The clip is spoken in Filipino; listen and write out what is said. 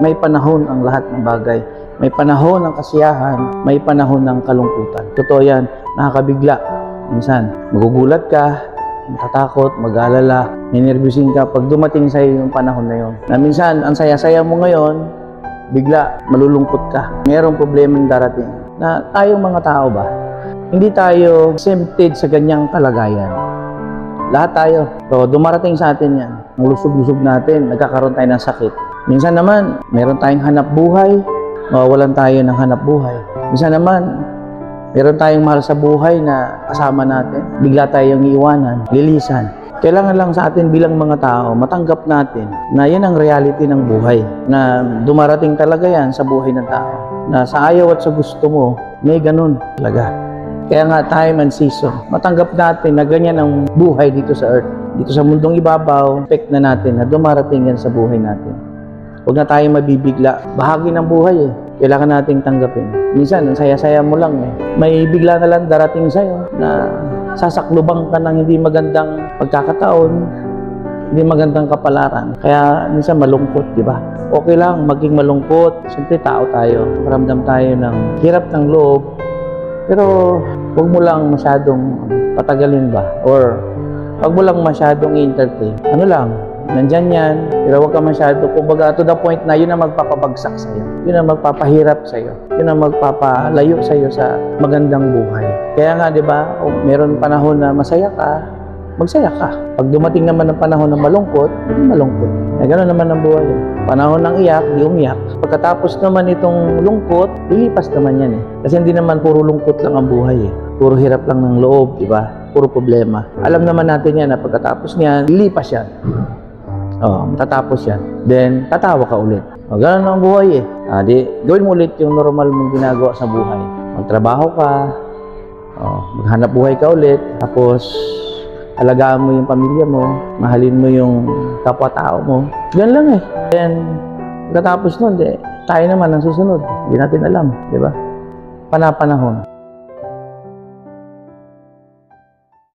May panahon ang lahat ng bagay. May panahon ng kasiyahan, may panahon ng kalungkutan. Totoo yan, nakakabigla. Minsan, magugulat ka, matatakot, mag-alala, ninervyusin ka pag dumating sa iyo yung panahon na yun. Na minsan, ang saya-saya mo ngayon, bigla, malulungkot ka. Mayroong problemang darating. Na tayong mga tao ba, hindi tayo exempted sa ganyang kalagayan. Lahat tayo. So, dumarating sa atin yan. Ang lusog-lusog natin, nagkakaroon tayo ng sakit. Minsan naman, meron tayong hanap buhay, mawawalan tayo ng hanap buhay. Minsan naman, meron tayong mahal sa buhay na kasama natin, bigla tayong iiwanan, lilisan. Kailangan lang sa atin bilang mga tao, matanggap natin na yan ang reality ng buhay. Na dumarating talaga yan sa buhay ng tao. Na sa ayaw at sa gusto mo, may ganun talaga. Kaya nga time and season, matanggap natin na ganyan ang buhay dito sa earth. Dito sa mundong ibabaw, expect na natin na dumarating yan sa buhay natin. Huwag na tayong mabibigla. Bahagi ng buhay eh. Kailangan nating tanggapin. Minsan, ang saya-saya mo lang eh. May bigla na lang darating sa'yo na sasaklubang ka ng hindi magandang pagkakataon, hindi magandang kapalaran. Kaya minsan malungkot, di ba? Okay lang maging malungkot. Siyempre tao tayo. Maramdam tayo ng hirap ng loob. Pero huwag mo lang masyadong patagalin ba? Or huwag mo lang masyadong i-entertain. Ano lang? Nandyan yan, pero huwag ka masyado, kumbaga to the point na yun ang magpapabagsak sa'yo. Yun ang magpapahirap sa'yo. Yun ang magpapalayo sa'yo sa magandang buhay. Kaya nga, di ba, meron panahon na masaya ka, magsaya ka. Pag dumating naman ang panahon na malungkot, hindi malungkot. Kaya gano'n naman ang buhay. Panahon ng iyak, di umiyak. Pagkatapos naman itong lungkot, lilipas naman yan eh. Kasi hindi naman puro lungkot lang ang buhay eh. Puro hirap lang ng loob, di ba? Puro problema. Alam naman natin yan na pagkatapos niyan, lilipas yan. Matatapos yan. Then, tatawa ka ulit. Ganun ang buhay eh. Di, gawin mo ulit yung normal mong ginagawa sa buhay. Magtrabaho ka, maghanap buhay ka ulit, tapos alagaan mo yung pamilya mo, mahalin mo yung kapwa-tao mo. Ganun lang eh. Then, pagkatapos nun, tayo naman ang susunod. Hindi natin alam, di ba? Panapanahon.